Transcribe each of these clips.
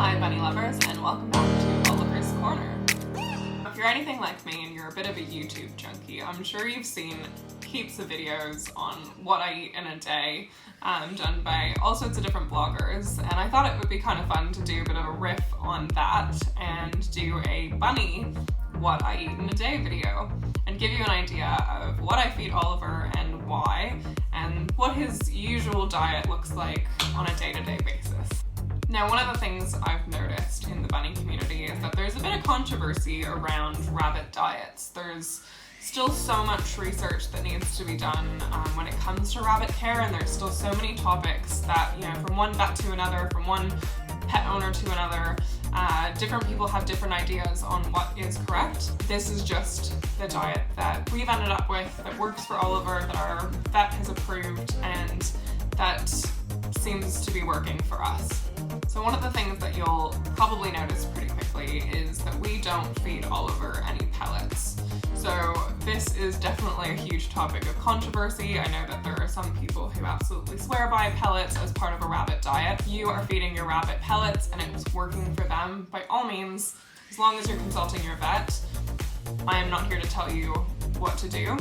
Hi bunny lovers, and welcome back to Oliver's Corner. If you're anything like me and you're a bit of a YouTube junkie, I'm sure you've seen heaps of videos on what I eat in a day done by all sorts of different bloggers, and I thought it would be kind of fun to do a bit of a riff on that and do a bunny what I eat in a day video and give you an idea of what I feed Oliver and why, and what his usual diet looks like on a day-to-day basis. Now, one of the things I've noticed in the bunny community is that there's a bit of controversy around rabbit diets. There's still so much research that needs to be done when it comes to rabbit care, and there's still so many topics that, from one vet to another, from one pet owner to another, different people have different ideas on what is correct. This is just the diet that we've ended up with, that works for Oliver, that our vet has approved, and that seems to be working for us. So one of the things that you'll probably notice pretty quickly is that we don't feed Oliver any pellets. So this is definitely a huge topic of controversy. I know that there are some people who absolutely swear by pellets as part of a rabbit diet. You are feeding your rabbit pellets and it's working for them. By all means, as long as you're consulting your vet, I am not here to tell you what to do.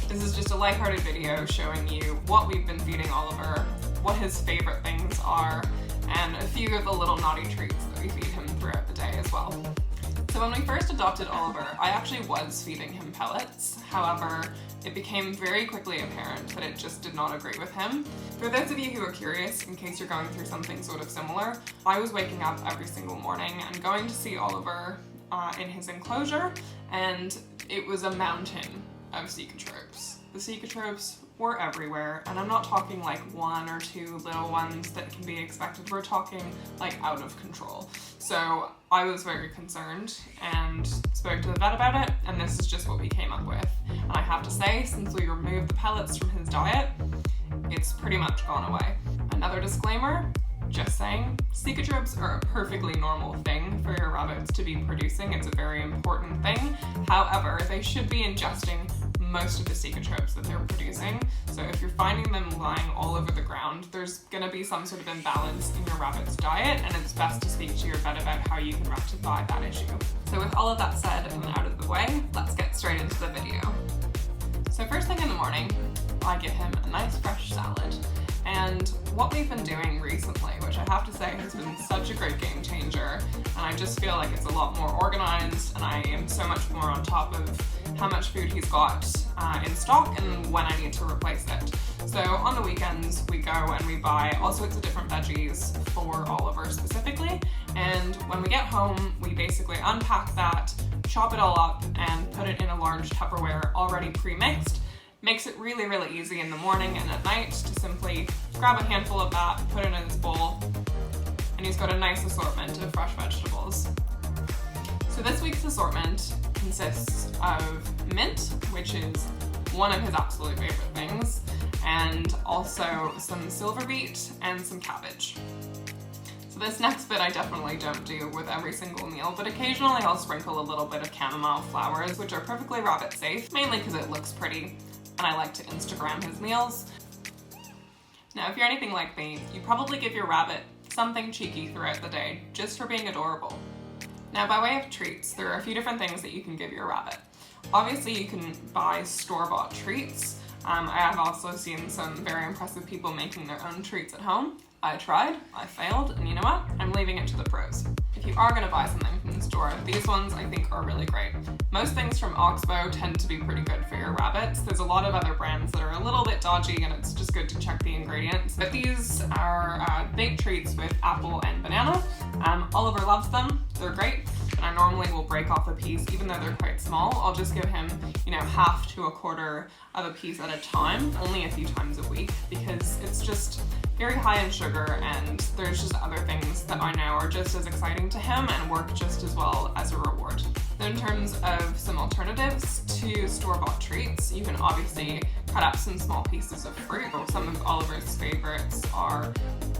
This is just a lighthearted video showing you what we've been feeding Oliver, what his favorite things are, and a few of the little naughty treats that we feed him throughout the day as well. So when we first adopted Oliver, I actually was feeding him pellets. However, it became very quickly apparent that it just did not agree with him. For those of you who are curious, in case you're going through something sort of similar, I was waking up every single morning and going to see Oliver in his enclosure, and it was a mountain of Cecotropes. The Cecotropes were everywhere, and I'm not talking like one or two little ones that can be expected. We're talking like out of control. So I was very concerned and spoke to the vet about it, and this is just what we came up with. And I have to say, since we removed the pellets from his diet, it's pretty much gone away. Another disclaimer, just saying, Cecotropes are a perfectly normal thing for your rabbits to be producing. It's a very important thing. However, they should be ingesting most of the Cecotropes that they're producing. So if you're finding them lying all over the ground, there's going to be some sort of imbalance in your rabbit's diet, and it's best to speak to your vet about how you can rectify that issue. So with all of that said and out of the way, let's get straight into the video. So first thing in the morning, I give him a nice fresh salad. And what we've been doing recently, which I have to say has been such a great game changer, and I just feel like it's a lot more organized, and I am so much more on top of how much food he's got in stock and when I need to replace it. So on the weekends we go and we buy all sorts of different veggies for Oliver specifically, and when we get home we basically unpack that, chop it all up, and put it in a large Tupperware already pre-mixed. Makes it really, really easy in the morning and at night to simply grab a handful of that, put it in his bowl, and he's got a nice assortment of fresh vegetables. So this week's assortment consists of mint, which is one of his absolute favorite things, and also some silver beet and some cabbage. So this next bit I definitely don't do with every single meal, but occasionally I'll sprinkle a little bit of chamomile flowers, which are perfectly rabbit safe, mainly because it looks pretty, and I like to Instagram his meals. Now, if you're anything like me, you probably give your rabbit something cheeky throughout the day, just for being adorable. Now, by way of treats, there are a few different things that you can give your rabbit. Obviously, you can buy store-bought treats. I have also seen some very impressive people making their own treats at home. I tried, I failed, and you know what? I'm leaving it to the pros. If you are going to buy something from the store, these ones I think are really great. Most things from Oxbow tend to be pretty good for your rabbits. There's a lot of other brands that are a little bit dodgy, and it's just good to check the ingredients. But these are baked treats with apple and banana. Oliver loves them, they're great. And I normally will break off a piece, even though they're quite small. I'll just give him, half to a quarter of a piece at a time, only a few times a week, because it's just very high in sugar, and there's just other things that I know are just as exciting to him and work just as well as a reward. In terms of some alternatives to store-bought treats, you can obviously cut up some small pieces of fruit. Some of Oliver's favorites are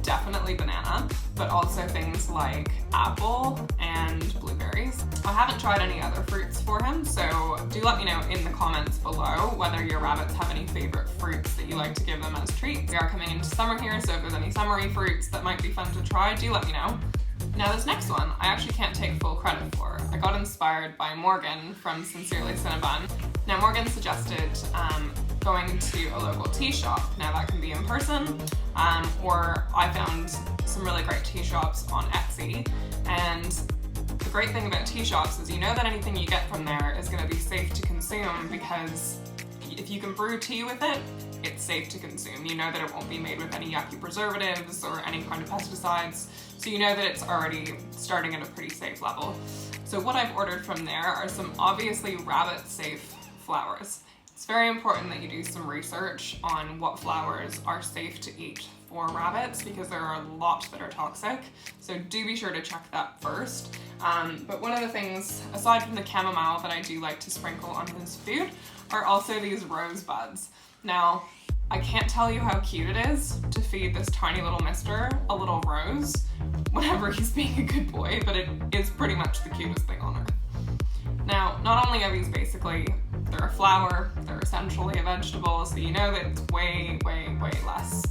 definitely banana, but also things like apple and blueberries. I haven't tried any other fruits for him, so do let me know in the comments below whether your rabbits have any favorite fruits that you like to give them as treats. We are coming into summer here, so if there's any summery fruits that might be fun to try, do let me know. Now this next one, I actually can't take full credit for. I got inspired by Morgan from Sincerely Cinnabon. Now Morgan suggested going to a local tea shop. Now that can be in person, or I found some really great tea shops on Etsy. And the great thing about tea shops is you know that anything you get from there is going to be safe to consume, because if you can brew tea with it, it's safe to consume. You know that it won't be made with any yucky preservatives or any kind of pesticides, so you know that it's already starting at a pretty safe level. So what I've ordered from there are some obviously rabbit-safe flowers. It's very important that you do some research on what flowers are safe to eat for rabbits, because there are a lot that are toxic, so do be sure to check that first. But one of the things, aside from the chamomile that I do like to sprinkle on his food, are also these rosebuds. Now, I can't tell you how cute it is to feed this tiny little mister a little rose whenever he's being a good boy, but it is pretty much the cutest thing on earth. Now, not only are these basically, they're a flower, they're essentially a vegetable, so you know that it's way, way, way less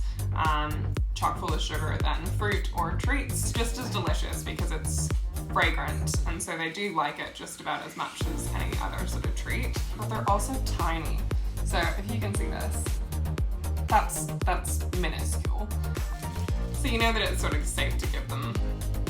chock full of sugar than fruit or treats, just as delicious because it's fragrant, and so they do like it just about as much as any other sort of treat, but they're also tiny. So if you can see this, that's minuscule. So you know that it's sort of safe to give them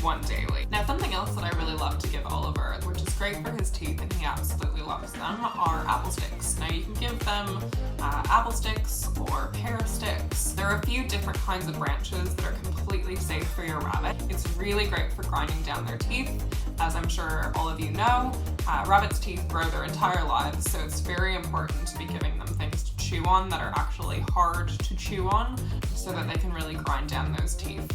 one daily. Now something else that I really love to give Oliver, which is great for his teeth and he absolutely loves them, are apple sticks. Now you can give them apple sticks or pear sticks. There are a few different kinds of branches that are completely safe for your rabbit. It's really great for grinding down their teeth. As I'm sure all of you know, rabbits' teeth grow their entire lives, so it's very important to be giving them things to chew on that are actually hard to chew on, so that they can really grind down those teeth.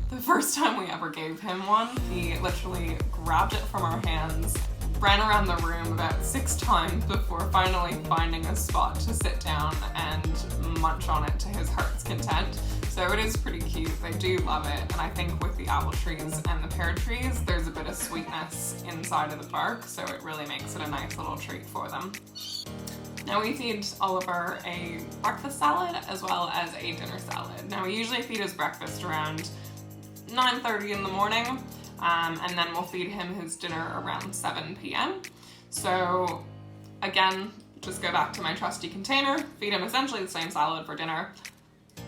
The first time we ever gave him one, he literally grabbed it from our hands, ran around the room about 6 times before finally finding a spot to sit down and munch on it to his heart's content. So it is pretty cute, they do love it, and I think with the apple trees and the pear trees, there's a bit of sweetness inside of the bark, so it really makes it a nice little treat for them. Now we feed Oliver a breakfast salad as well as a dinner salad. Now we usually feed his breakfast around 9:30 in the morning, and then we'll feed him his dinner around 7 p.m. So again, just go back to my trusty container, feed him essentially the same salad for dinner.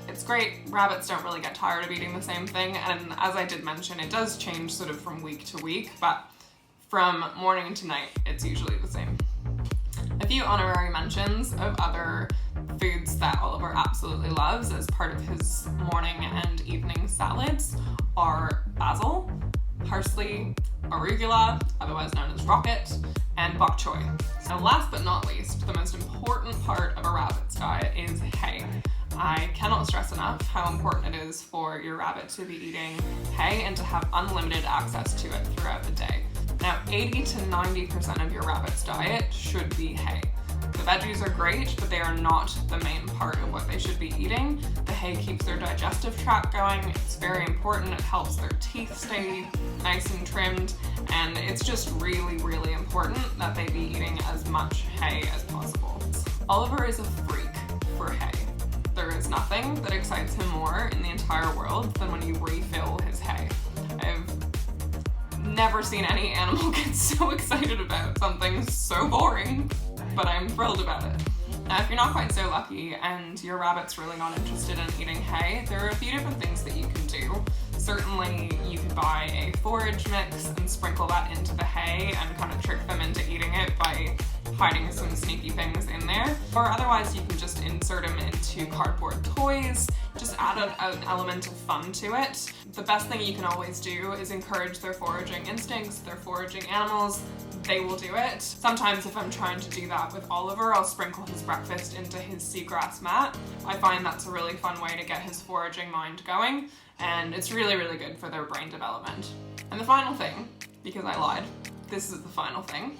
It's great, rabbits don't really get tired of eating the same thing, and as I did mention, it does change sort of from week to week, but from morning to night, it's usually the same. A few honorary mentions of other foods that Oliver absolutely loves as part of his morning and evening salads are basil, parsley, arugula, otherwise known as rocket, and bok choy. Now last but not least, the most important part of a rabbit's diet is hay. I cannot stress enough how important it is for your rabbit to be eating hay and to have unlimited access to it throughout the day. Now 80 to 90% of your rabbit's diet should be hay. The veggies are great, but they are not the main part of what they should be eating. The hay keeps their digestive tract going, it's very important, it helps their teeth stay nice and trimmed, and it's just really, really important that they be eating as much hay as possible. Oliver is a freak for hay. There is nothing that excites him more in the entire world than when you refill his hay. I've never seen any animal get so excited about something so boring, but I'm thrilled about it. Now, if you're not quite so lucky and your rabbit's really not interested in eating hay, there are a few different things that you can do. Certainly, you could buy a forage mix and sprinkle that into the hay and kind of trick them into eating it by hiding some sneaky things in there. Or otherwise, you can just insert them into cardboard toys, just add an element of fun to it. The best thing you can always do is encourage their foraging instincts, their foraging animals. They will do it. Sometimes if I'm trying to do that with Oliver, I'll sprinkle his breakfast into his seagrass mat. I find that's a really fun way to get his foraging mind going, and it's really, really good for their brain development. And the final thing, because I lied, this is the final thing,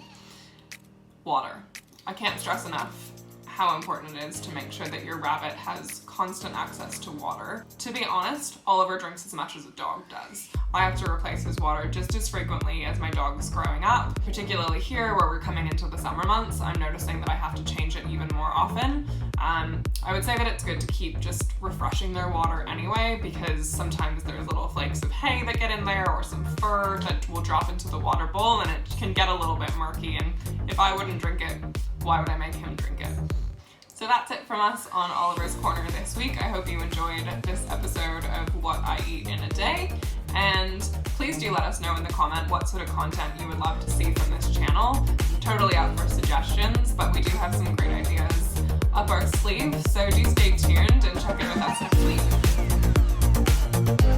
water. I can't stress enough how important it is to make sure that your rabbit has constant access to water. To be honest, Oliver drinks as much as a dog does. I have to replace his water just as frequently as my dog is growing up. Particularly here where we're coming into the summer months, I'm noticing that I have to change it even more often. I would say that it's good to keep just refreshing their water anyway, because sometimes there's little flakes of hay that get in there or some water that will drop into the water bowl, and it can get a little bit murky, and if I wouldn't drink it, why would I make him drink it? So that's it from us on Oliver's Corner this week. I hope you enjoyed this episode of what I eat in a day, and please do let us know in the comment what sort of content you would love to see from this channel. Totally up for suggestions, but we do have some great ideas up our sleeve, so do stay tuned and check in with us next week.